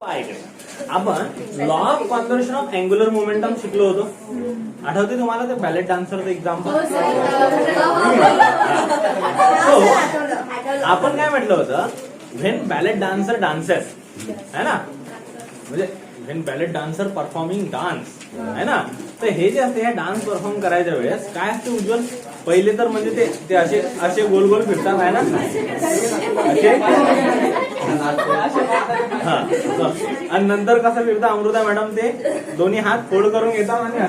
आपण law of conservation of angular momentum शिकलो होतो. आठवते तुम्हाला ते बॅलेट डान्सरचं एक्झाम्पल? आपण काय म्हटलं होतं, व्हेन बॅलेट डान्सर डान्सेस है ना, म्हणजे when ballot dancer performing dance है ना, तर हे जे असते हे डान्स परफॉर्म करायच्या वेळेस काय असते उज्ज्वल, पहिले तर म्हणजे ते असे असे गोल गोल फिरतात आहे ना, असे हा, आणि नंतर कसं फिरतात अमृता मॅडम, ते दोन्ही हात फोल्ड करून घेतात आणि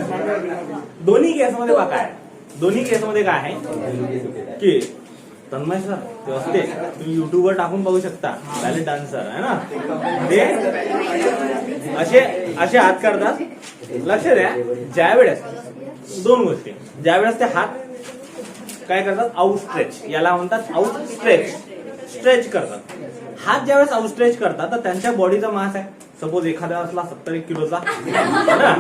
दोन्ही केसमध्ये बघा काय, दोन्ही केसमध्ये काय आहे की तन्मय सर ते असते, तुम्ही युट्यूबवर टाकून पाहू शकता, बॅलेट डान्सर आहे ना, ते असे असे हात करतात. लक्ष द्या, ज्या वेळेस दोन गोष्टी, ज्या वेळेस ते हात काय करतात, आउटस्ट्रेच, याला म्हणतात आउटस्ट्रेच, स्ट्रेच करतात. हात ज्यावेळेस आउटस्ट्रेच करतात तर त्यांच्या बॉडीचा मास आहे, सपोज एखादा असला 70 किलोचा ना,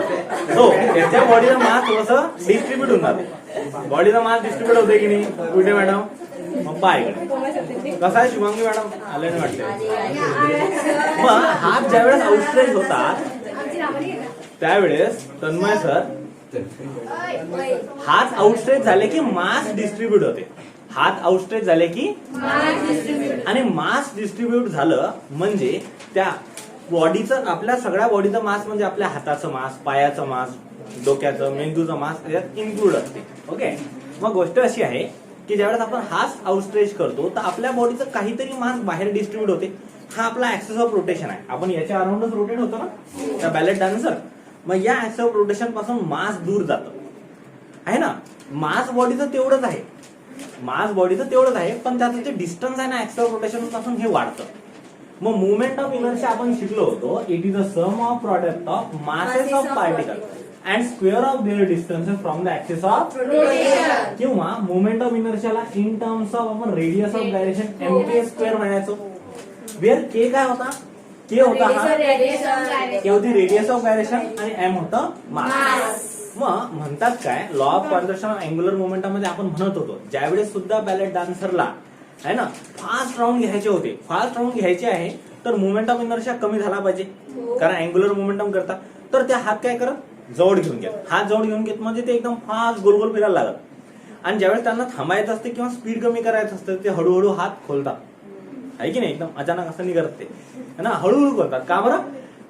तो त्याच्या बॉडीचा मास थोडंसं डिस्ट्रीब्यूट होऊन जाते. बॉडीचा मास डिस्ट्रीब्यूट होते की नाही कुठे मॅडम? मग बायकडे कसा आहे शिवांगी मॅडम? आले नाही वाटते. मग हात ज्यावेळेस आउटस्ट्रेच होतात त्यावेळेस तन्मय सर हात आउटस्ट्रेच झाले की मास डिस्ट्रीब्यूट होते. हात आउटस्ट्रेच झाले की आणि मास डिस्ट्रीब्यूट झालं म्हणजे त्या बॉडीचं, आपल्या सगळ्या बॉडीचं मास म्हणजे आपल्या हाताचं मास, पायाचं मास, डोक्याचं, मेंदूचं मास यात इन्क्लूड असते. ओके, मग गोष्ट अशी आहे की ज्यावेळेस आपण हात आउटस्ट्रेच करतो तर आपल्या बॉडीचं काहीतरी मास बाहेर डिस्ट्रीब्यूट होते. हा आपला ऍक्सेस ऑफ रोटेशन आहे. आपण याच्या अराउंडच रोटेट होतो ना त्या बॅलेट डान्सर. मग या ऍक्सेस ऑफ रोटेशन पासून मास दूर जातं आहे ना. मास बॉडीचं तेवढंच आहे, मास बॉडीचं तेवढंच आहे, पण त्याचं जे डिस्टन्स आहे ना ऍक्सेस ऑफ रोटेशन पासून हे वाढतं. मग मुवमेंट ऑफ इनर्शिया आपण शिकलो होतो, it is the sum of product of masses of particle and square of their distances from the axis of rotation. किंवा मुवमेंट ऑफ इनर्शियाला इन टर्म्स ऑफ आपण radius of gyration M K square म्हणायचो. Where K काय होता, K होता हा, K होती radius of gyration आणि एम होतं मास. मग म्हणतात काय, law of conservation of angular momentum मध्ये आपण म्हणत होतो ज्यावेळेस सुद्धा बॅलेट डान्सरला आहे ना फास्ट राऊंड घ्यायचे होते, फास्ट राऊंड घ्यायचे आहे तर मुवमेंट ऑफ इनर्शिया कमी झाला पाहिजे, कारण अँग्युलर मोमेंटम करता. तर त्या हात काय करत, जवळ घेऊन घेत, हात जवळ घेऊन घेत म्हणजे ते एकदम फास्ट गोल गोल फिरायला लागत. आणि ज्यावेळेस त्यांना थांबायचं असते किंवा स्पीड कमी करायचं असतं ते हळूहळू हात खोलतात, आहे की नाही, एकदम अचानक असं नाही करत ते ना, हळूहळू करतात. का बरं?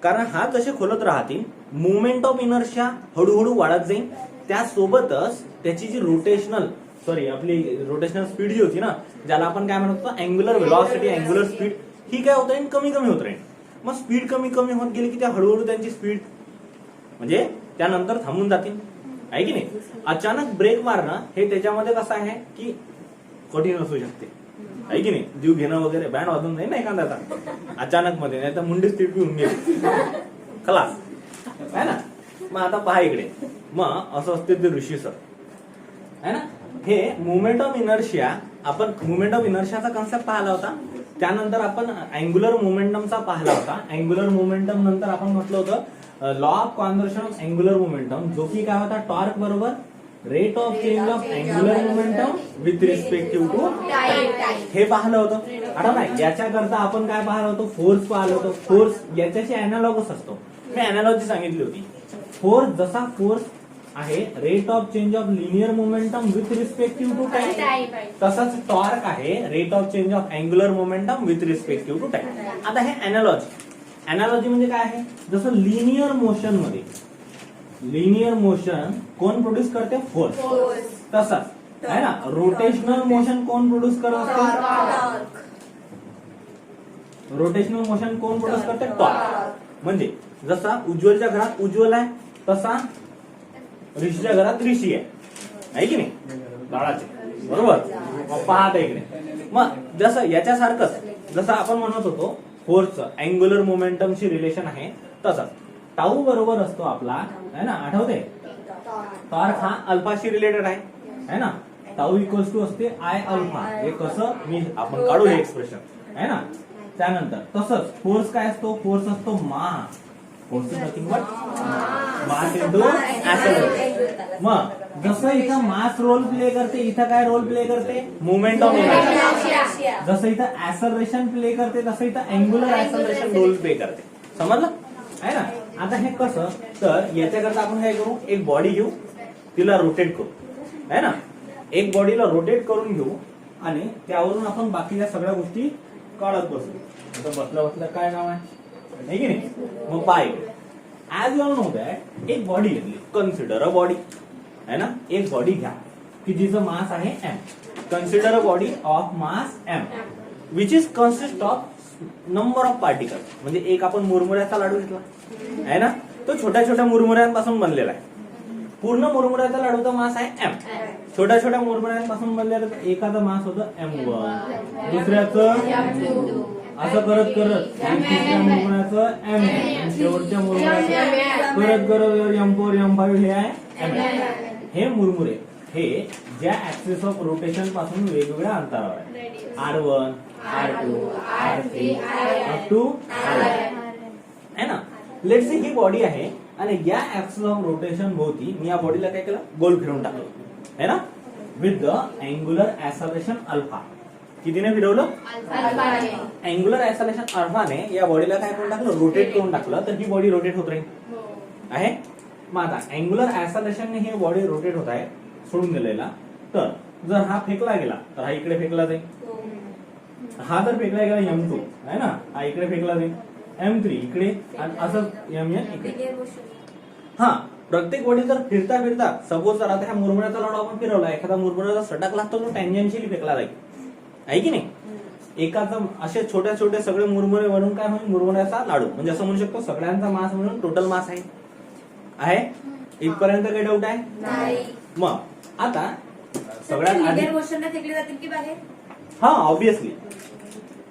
कारण हात जसे खोलत राहतील मुवमेंट ऑफ इनर्शिया हळूहळू वाढत जाईल, त्यासोबतच त्याची जी आपली रोटेशनल स्पीड जी होती ना, ज्याला आपण काय म्हणतो अँग्युलर व्हेलॉसिटी, अँग्युलर स्पीड, ही काय होत राहील, कमी कमी होत राहील. मग स्पीड कमी कमी होत गेली की त्या हळूहळू त्यांची स्पीड म्हणजे त्यानंतर थांबून जातील, आहे की नाही. अचानक ब्रेक मारणं हे त्याच्यामध्ये कसं आहे की कठीण असू शकते, आहे की नाही. जीव घेणं वगैरे, बँड वाजून जाईल ना एखाद्याचा अचानक मध्ये, नाही तर मुंडी स्पीड बी होऊन गेली खलास आहे ना. मग आता पहा इकडे, मग असं असते ते ऋषी सर आहे ना. हे मुवमेंट ऑफ इनर्शिया, आपण मुवमेंट ऑफ इनर्शियाचा कन्सेप्ट पाहिला होता, त्यानंतर आपण अँग्युलर मोमेंटमचा पाहिला होता. अँग्युलर मोमेंटम नंतर आपण म्हटलं होतं law of conservation of angular momentum, जो की काय होता, टॉर्क बरोबर rate of change of angular momentum with respective to time, हे पाहिलं होतं. आठवत नाही, याच्याकरता आपण काय पाहिलं होतं, फोर्स पाहिलं होतं. फोर्स याच्याशी अॅनालॉगस असतो, मी अॅनालॉजी सांगितली होती. फोर्स जसा फोर्स आहे rate of change of linear momentum with respective to time, तसाच टॉर्क आहे rate of change of angular momentum with respective to time. आता हे अॅनालॉजी, अॅनालॉजी म्हणजे काय आहे, जसं लिनियर मोशन मध्ये लिनियर मोशन कोण प्रोड्यूस करते, फोर्स, तसाच आहे ना रोटेशनल मोशन कोण प्रोड्यूस करत असते, रोटेशनल मोशन कोण प्रोड्यूस करते, टॉर्क. म्हणजे जसा उज्ज्वलच्या घरात उज्ज्वल आहे तसा ऋषीच्या घरात ऋषी आहे की नाही, बाळाचे बरोबर. पाहत आहे इकडे. मग जसं याच्यासारखंच जसं आपण म्हणत होतो फोर्सचं अँग्युलर मोमेंटमशी रिलेशन आहे, तसंच टाऊ बरोबर असतो आपला, आहे ना, आठवते. टॉर्क हा अल्फाशी रिलेटेड आहे ना, टाऊ इक्वल्स टू असते आय अल्फा. हे कसं मी आपण काढू हे एक्सप्रेशन आहे ना. त्यानंतर तसंच फोर्स काय असतो, फोर्स असतो mass, force is nothing but mass into acceleration. मग जसं इथं मास रोल प्ले करते, इथं काय रोल प्ले करते, मुवमेंट ऑफ इनर्शिया. जसं इथं ऍक्सेलरेशन प्ले करते तसं इथं अँग्युलर ऍक्सेलरेशन रोल प्ले करते. समजलं आहे ना. आता हे कसं, तर याच्याकरता आपण काय करू, एक बॉडी घेऊ, तिला रोटेट करू आहे ना. एक बॉडीला रोटेट करून घेऊ आणि त्यावरून आपण बाकीच्या सगळ्या गोष्टी काढत बसू. आता बसल्या बसल्या काय नाव आहे की नाही. मग पाय ऍज यू नो दॅट एक बॉडी घेतली, कन्सिडर अ बॉडी आहे ना. एक बॉडी घ्या की जिचं मास आहे M. Consider a body of mass M which is consist of number of particles. म्हणजे एक आपण मुरमुऱ्याचा लाडू घेतला आहे ना, तो छोट्या छोट्या मुरमुऱ्यांपासून बनलेला आहे. पूर्ण मुरमुऱ्याचा लाडूचा मास आहे एम. छोट्या छोट्या मुरमुऱ्यांपासून बनलेलं एखादा मास होतं M1, दुसऱ्याचं असं करत करत तिसऱ्या मुरमुऱ्याचं M, शेवटच्या मुरमुऱ्याचं करत करत M4, M5 हे आहे M. हे मुरमुरे हे ज्या ऍक्सिस ऑफ रोटेशन पासून वेगवेगळ्या अंतरावर आहे, R1, R2, R3 up to R आहे ना. लेट्स से ही बॉडी आहे आणि या ऍक्सिस ऑफ रोटेशन भोवती मी या बॉडीला काय केलं, गोल फिरवून टाकलं है ना, with the angular acceleration alpha. कितीने फिरवलं, अँग्युलर ऍक्सलरेशन अल्फाने या बॉडीला काय करून टाकलं, रोटेट करून टाकलं. तर ही बॉडी रोटेट होत राहील आहे. मग आता अँग्युलर ऍक्सलरेशनने ही बॉडी रोटेट होत आहे सोडून दिलेला. तर जर हा फेकला गेला तर हा इकडे फेकला जाईल, हा जर फेकला गेला M2 आहे ना, हा इकडे फेकला जाईल, M3 इकडे आणि असं MN इकडे. हा प्रत्येक बॉडी जर फिरता फिरता सपोज जर आता ह्या मुरमुऱ्याचा लाडू आपण फिरवला, एखादा मुरमुऱ्याचा सटकला तर तो टँजेन्शियली फेकला जाईल आहे की नाही. एकाचं असे छोट्या छोटे सगळे मुरमुरे बनवून काय होईल, मुरमुऱ्याचा लाडू. म्हणजे असं म्हणू शकतो सगळ्यांचा मास म्हणून टोटल मास आहे. इथपर्यंत काही डाऊट आहे. मग आता सगळ्यात आधी फेकले जातील की बाहेर. हा ऑब्विसली,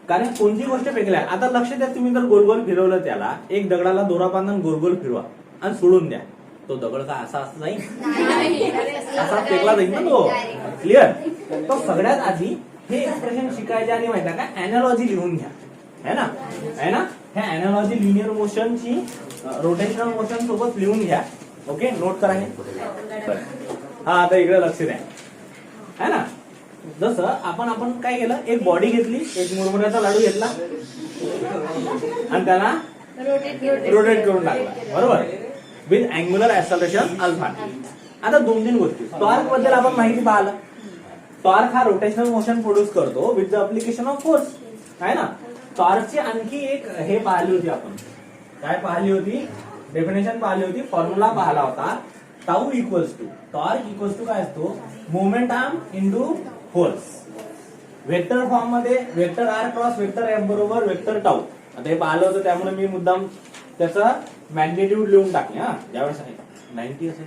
कारण कोणती गोष्ट फेकल्या. आता लक्ष द्या, तुम्ही जर गोल गोल फिरवलं त्याला, एक दगडाला दोरा बांधून गोल गोल फिरवा आणि सोडून द्या, तो दगड का असा असं जाईल, असा फेकला जाईल ना तो. क्लिअर. तो सगळ्यात आधी हे एक्सप्रेशन शिकायच्या आधी माहिती आहे का, अॅनालॉजी लिहून घ्या है ना. ह्या अॅनालॉजी लिनियर मोशनची रोटेशनल मोशन सोबत लिहून घ्या. ओके, नोट करा हे. हा आता इकडे लक्ष द्या है ना. जसं आपण काय केलं, एक बॉडी घेतली, एक मुरमुऱ्याचा लाडू घेतला आणि त्याला रोटेट करून टाकला बरोबर, विथ अँग्युलर ऍक्सलरेशन अल्फा. आता दोन तीन गोष्टी. टॉर्क बद्दल आपण माहिती पाहिलं. टॉर्क हा रोटेशनल मोशन प्रोड्यूस करतो with the application of force आहे ना. टॉर्कची आणखी एक हे पाहिली होती आपण, काय पाहिली होती, डेफिनेशन पाहिली होती, फॉर्म्युला पाहिला होता. Tau equals to, torque equals to काय असतो, moment arm into force. Vector form मध्ये vector R cross vector F बरोबर वेक्टर टाऊ. आता हे पाहिलं होतं त्यामुळे मी मुद्दाम त्याचा मॅग्नेट्यूड लिहून टाकले. हा ज्यावेळेस 90 असेल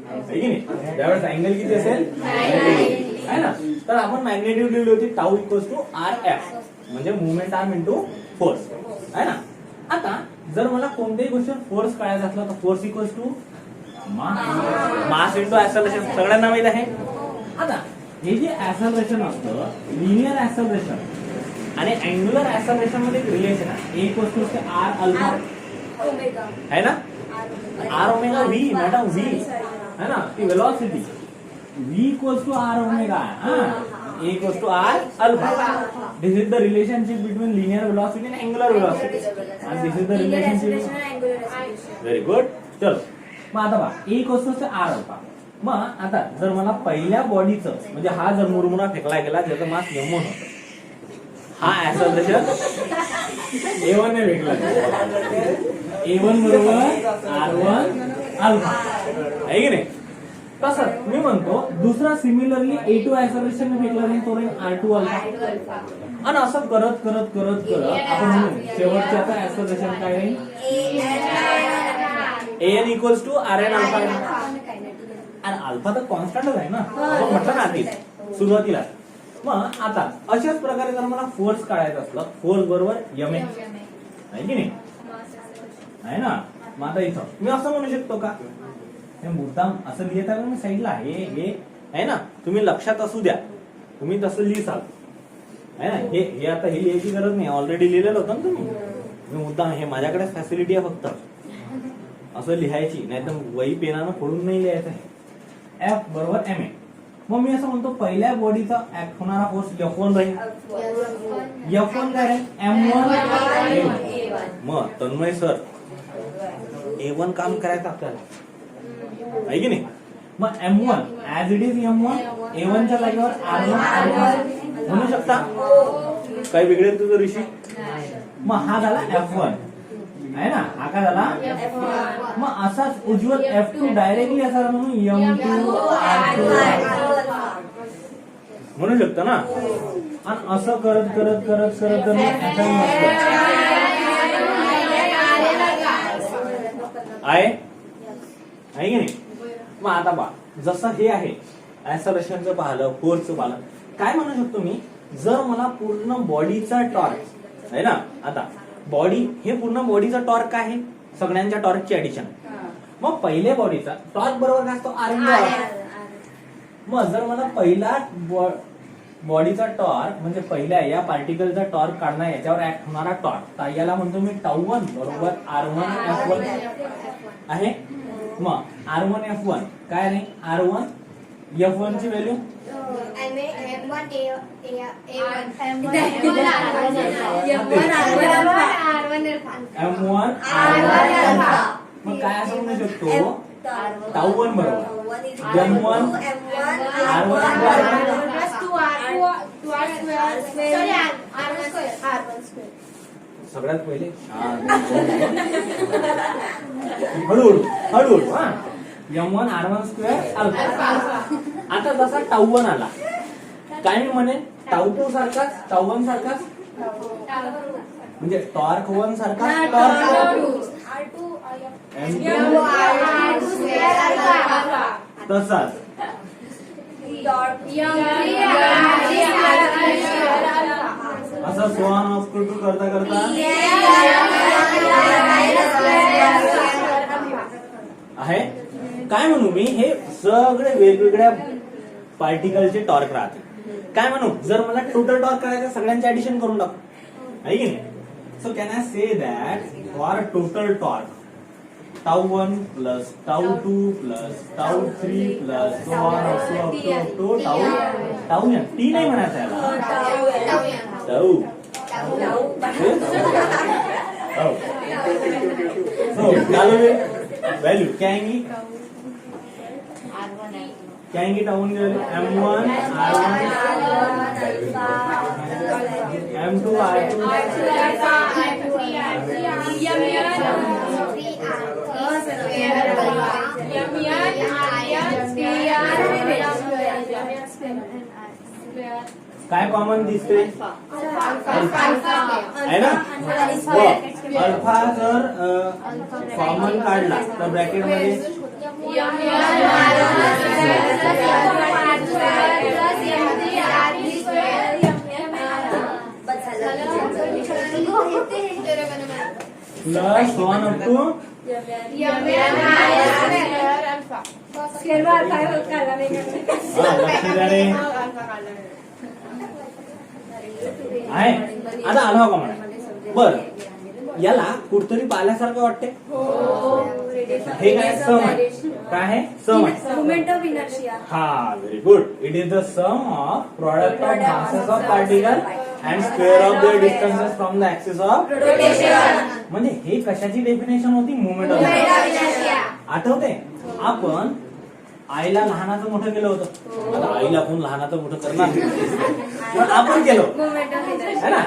आहे की नाही, ज्यावेळेस अँगल किती असेल 90 आहे ना, तर आपण मॅग्नेट्यूड लिहिली होती tau equals to r F, म्हणजे मुवमेंट आर्म इंटू फोर्स आहे ना. आता जर मला कोणत्याही गोष्टीवर फोर्स काढायचा असला तर force equals to mass into acceleration, सगळ्यांना माहित आहे. आता हे जे ऍक्सलरेशन असतं, लिनियर ऍक्सलरेशन आणि अँग्युलर ऍक्सलरेशन मध्ये एक रिलेशन आहे. A equals to R alpha है ना, R omega V not V है ना, ती velocity V equals to R omega. A equals to R alpha. This is the relationship between linear velocity आणि angular velocity आणि this is the relationship. Very good. चलो मग आता पहा, ए equals to R alpha. मग आता जर मला पहिल्या बॉडीचं, म्हणजे हा जर मुरमुरा फेकला गेला ज्याचं मास M1 होतं, हा ऍक्सलरेशन A1 ने फेकला, A1 बरोबर R1 अल्फा आहे की नाही. तसं मी म्हणतो दुसरा सिमिलरली A2 ऍक्सलरेशन ने फेकला जाईल, तो राहील R2 अल्फा. आणि असं करत करत करत करत आपण म्हणू शेवटच्या ऍक्सलरेशन काय राहील, AN equals to RN alpha. आणि अल्फा तर कॉन्स्टंटच आहे ना, आपण म्हटलं ना आधी सुरुवातीला. मग आता अशाच प्रकारे जर मला फोर्स काढायचा असला, फोर्स बरोबर MA आहे की नाही, आहे ना. मग आता इथं मी असं म्हणू शकतो का, हे मुद्दाम असं लिहित आहे मी साईडला, हे आहे ना, तुम्ही लक्षात असू द्या, तुम्ही तसं लिहिसाल आहे ना. हे आता हे लिहायची गरज नाही, ऑलरेडी लिहिलेलं होतं ना तुम्ही. मी मुद्दाम, हे माझ्याकडे फॅसिलिटी आहे फक्त असं लिहायची, नाही तर वही पेनानं फोडून नाही लिहायचं आहे. F बरोबर MA मग मी असं म्हणतो पहिल्या बॉडीचा ऍक्ट होणारा फोर्स F1 राहील. F1 काय राहील? M1. मग तन्मय सर A1 काम करायचं आपल्याला आहे की नाही. मग M1 as it is M1 A1 च्या जागेवर R1 म्हणू शकता. काही वेगळे तुझं ऋषी. मग हा झाला F1 आहे ना. हा काय झाला F1. मग असाच उज्ज्वल F2 डायरेक्टली असा म्हणून M2 R2 म्हणू शकता ना. आणि असं करत करत करत करत आहे की नाही. मग आता पहा जसं हे आहे ऍक्सलरेशनचं पाहिलं फोर्सचं पाहिलं काय म्हणू शकतो मी. जर मला पूर्ण बॉडीचा टॉर्क आहे ना. आता बॉडी हे पूर्ण बॉडीचा टॉर्क आहे सगळ्यांच्या टॉर्कची ऍडिशन. मग पहिल्या बॉडीचा टॉर्क बरोबर काय असतो R1. मग जर मला पहिला बॉडीचा टॉर्क म्हणजे पहिल्या या पार्टिकलचा टॉर्क काढणार याच्यावर ऍक्ट होणारा टॉर्क तर याला म्हणतो मी τ1 बरोबर R1 F1 आहे. मग R1 F1 काय नाही R1 F1 ची व्हॅल्यू M1 मग काय असं म्हणू शकतो τ1 बरोबर M1 R1 सगळ्यात पहिले हळूहळू हळूहळू हा M1 R1² अल्फा. आता जसा τ1 आला काय मी म्हणे τ2 सारखाच τ1 सारखाच म्हणजे टॉर्क 1 सारखा टॉर्क तसाच असं सोन ऑफ टू करता करता आहे. काय म्हणू मी हे सगळे वेगवेगळ्या पार्टिकलचे टॉर्क राहते. काय म्हणू जर मला टोटल टॉर्क करायचं सगळ्यांचे ऍडिशन करून टाकू आहे की नाही. So can I say that for total torque τ1 plus τ2 plus τ3 plus so on up to τ t नाही म्हणायचं याला व्हॅल्यू क्या आएंगी τ1 की value M1 R1 M2 R2 काय कॉमन दिसते आहे ना. अल्फा जर कॉमन काढला तर ब्रॅकेट मध्ये प्लस 1 अप टू आहे. आता आला का म्हणा बर याला कुठतरी पाहिल्यासारखं वाटते. हे काय सम आहे. काय आहे सम आहे मोमेंट ऑफ इनर्शिया. हा very good. It is the sum of product of masses of particle and square of their distances from the axis of rotation. म्हणजे हे कशाची डेफिनेशन होती मोमेंट ऑफ इनर्शिया. आठवते आपण आईला लहानाचं मोठं केलं होतं. आता आईला कोण लहानाचं मोठं करणार पण आपण केलं है ना.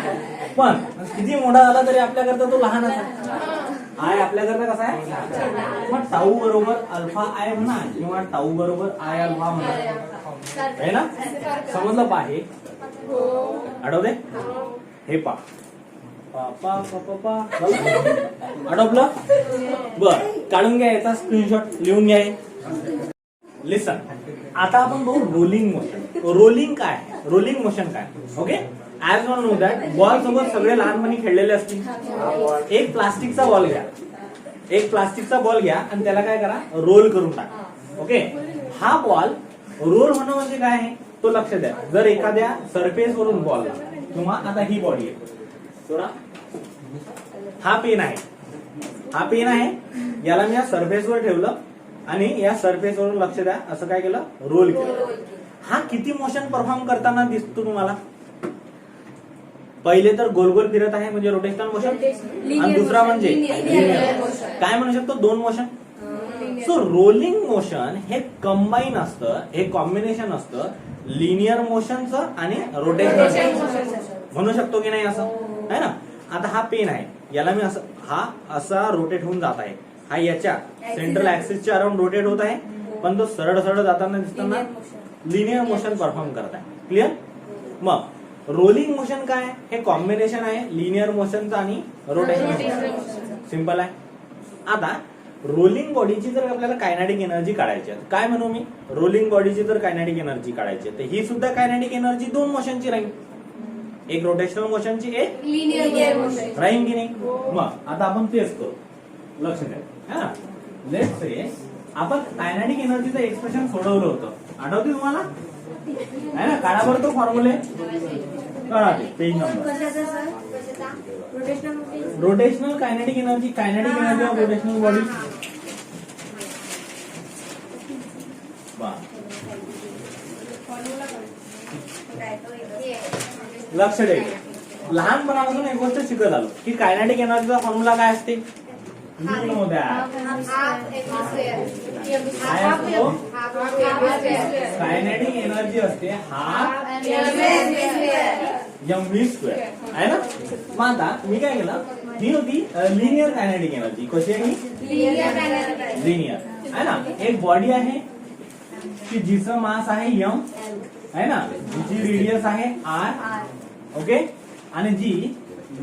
पण किती मोठा झाला तरी आपल्याकरता तो लहानच आहे. आय आपल्याकरता कसा आहे. मग टाऊ बरोबर अल्फा आय म्हणा किंवा टाऊ बरोबर आय अल्फा म्हणा आहे ना. समजलं पा हे आठवते हे पा आठवलं. बर काढून घ्या याचा स्क्रीनशॉट लिहून घ्या. लिसन आता आपण बघू रोलिंग मोशन. रोलिंग काय रोलिंग मोशन काय. Okay as one know that ball सोबत सगळे लहानपणी खेळलेले असतील. एक प्लास्टिकचा बॉल घ्या. एक प्लास्टिकचा बॉल घ्या आणि त्याला काय करा रोल करून टाका. ओके हा बॉल रोल होणं म्हणजे काय आहे तो लक्ष द्या. जर एखाद्या सरफेस वरून बॉल किंवा आता ही बॉडी आहे थोडा हा पेन आहे. हा पेन आहे याला मी या सरफेसवर ठेवलं आणि या सरफेस वरून लक्ष द्या असं काय केलं रोल केलं. हा किती मोशन परफॉर्म करताना दिसतो तुम्हाला? पहिले तर गोल गोल फिरत आहे म्हणजे रोटेशनल मोशन, आणि दुसरा म्हणजे काय म्हणू शकतो, दोन मोशन. सो रोलिंग मोशन हे कंबाईन असतं, हे कॉम्बिनेशन असतं लिनियर मोशनचं आणि रोटेशनल. म्हणू शकतो की नाही असं, है ना? आता हा पेन आहे, याला मी असं, हा असा रोटेट होऊन जात आहे, हा याच्या सेंट्रल ऍक्सिसच्या अराउंड रोटेट होत आहे, पण तो सरळ सरळ जाताना दिसताना लिनियर मोशन परफॉर्म करत आहे. क्लिअर? मग रोलिंग मोशन काय? हे कॉम्बिनेशन आहे लिनियर मोशनचं आणि रोटेशनल. सिंपल आहे. आता रोलिंग बॉडीची जर आपल्याला कायनेटिक एनर्जी काढायची आहे, काय म्हणू मी, रोलिंग बॉडीची जर कायनेटिक एनर्जी काढायची आहे तर ही सुद्धा कायनेटिक एनर्जी दोन मोशनची राहील, एक रोटेशनल मोशनची, एक लिनियर मोशन राहील की नाही? मग आता आपण तेच करू, लक्ष द्या. लेट्स से आपण कायनेटिक एनर्जीचं एक्सप्रेशन सोडवलं होतं, आठवते तुम्हाला? है ना? काढा बरं तो फॉर्म्युले, कळा ते page number. Rotational kinetic energy, kinetic energy of rotational body. लक्ष द्या, लहानपणापासून एक गोष्ट शिकत आलो की कायनेटिक एनर्जीचा फॉर्म्युला काय असते. कायनेटिक एनर्जी असते हाफ एम व्ही स्क्वेअर, आहे ना? मग आता मी काय केलं, ही होती लिनियर कायनेटिक एनर्जी. कशी आहे ही? लिनियर, आहे ना? एक बॉडी आहे की जिचं मास आहे यम, आहे ना, जिची रेडियस आहे आर, ओके, आणि जी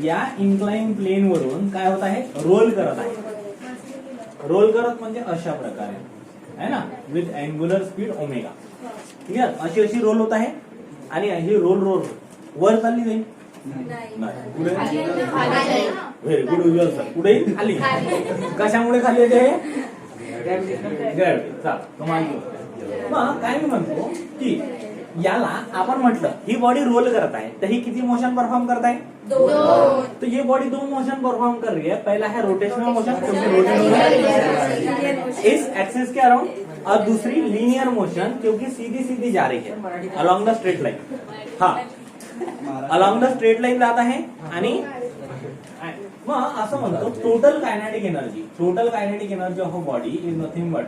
या इन्क्लाइन प्लेन वरून काय होत आहे, रोल करत आहे. रोल करत म्हणजे अशा प्रकारे, है ना, with angular speed omega. Clear? अशी अशी रोल होत आहे आणि ही रोल रोल वर चालली जाईल. पुढे व्हेरी गुड उज्ज्वल सर. पुढे खाली. कशामुळे खाली येते? ग्रॅव्हिटी. मग काय मी म्हणतो की याला आपण म्हटलं ही बॉडी रोल करत आहे तर ही किती मोशन परफॉर्म करत आहे? तो ये बॉडी दो मोशन परफॉर्म कर रही है. पहला है रोटेशनल मोशन क्योंकि रोटेट हो रहा है इस एक्सिस के अराउंड, और दूसरी लीनियर मोशन क्योंकि सीधी सीधी जा रही है अलॉन्ग द स्ट्रेट लाइन. हा, अलॉन्ग द स्ट्रेट लाइन जात आहे. आणि मग असं म्हणतो total kinetic energy, total kinetic energy of a body is nothing but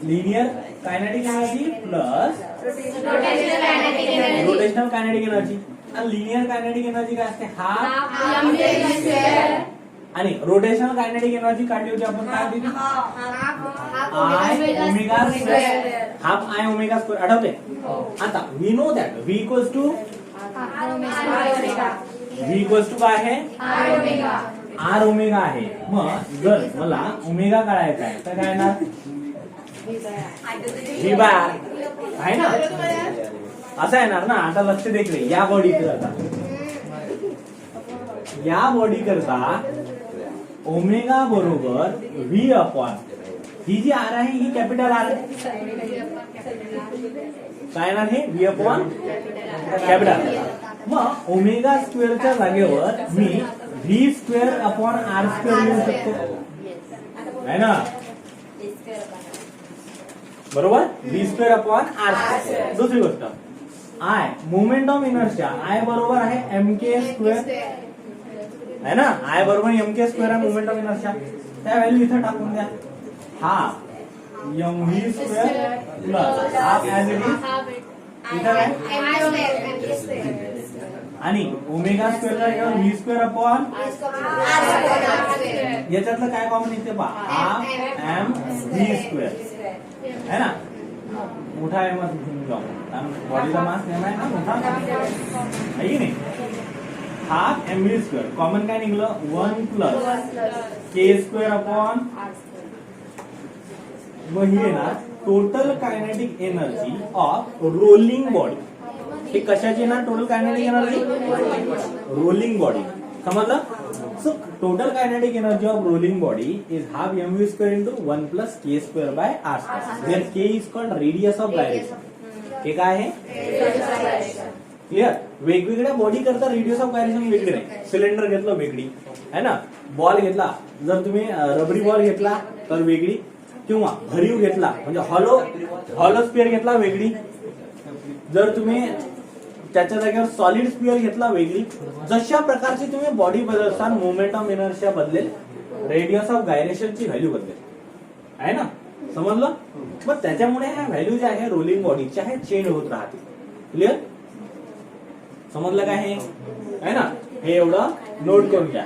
linear kinetic energy plus rotational kinetic energy. आणि लिनियर कायनेटिक एनर्जी काय असते? हाफ, आणि रोटेशनल कायनेटिक एनर्जी काढली होती आपण काय दिली? I omega square. Half I omega square. आठवते? आता we know that v equals to काय आहे? आर ओमेगा आहे. मग जर मला ओमेगा काढायचा आहे तर काय येणार? व्ही बाय आर, आहे ना? असं येणार ना. आता लक्ष देखील या बॉडी करता, या बॉडी करता ओमेगा बरोबर व्ही अपॉन, ही जी आर आहे ही कॅपिटल आर, काय येणार हे? V upon capital. मग ओमेगा स्क्वेअरच्या जागेवर मी V square upon R square लिहू शकतो, आहे ना? बरोबर, V square upon R square. दुसरी गोष्ट, I moment of inertia, I बरोबर आहे एम के स्क्वेअर, है ना? आय बरोबर एम के स्क्वेअर आहे मोमेंट ऑफ इनर्शिया. त्या व्हॅल्यू इथे टाकून द्या. Half M V square plus half as it is इथं काय, आणि omega square V square upon याच्यातलं काय कॉमन येते पहा, हाफ एम व्ही स्क्वेअर, है ना? मोठा एम घेऊन जाऊ, कारण बॉडीचा मास एम आहे ना, मोठा आहे की नाही? Half M V square common काय निघलं? 1 प्लस के स्क्वेअर अपॉन, मग ही येणार total kinetic energy of rolling body. हे कशाची ना total kinetic energy? Rolling body. समजलं? So total kinetic energy of rolling body is half M V square into 1 plus K square by R square, where K is called radius of gyration. हे काय आहे? Clear? वेगवेगळ्या body करता radius of gyration वेगळी नाही. Cylinder घेतलं वेगळी, है ना? बॉल घेतला, जर तुम्ही रबरी बॉल घेतला तर वेगळी, किंवा भरीव घेतला म्हणजे हॉलो स्पिअर घेतला वेगळी, जर तुम्ही त्याच्या जागेवर सॉलिड स्पिअर घेतला वेगळी, जशा प्रकारची तुम्ही बॉडी बदलताना मुवमेंट ऑफ इनर्शिया बदलेल, रेडियस ऑफ गायरेशनची व्हॅल्यू बदलेल, आहे ना, समजलं? मग त्याच्यामुळे ह्या व्हॅल्यू ज्या आहे रोलिंग बॉडीच्या हे चेंज होत राहते. क्लिअर? समजलं काय हे? आहे ना, हे एवढं नोट करून घ्या.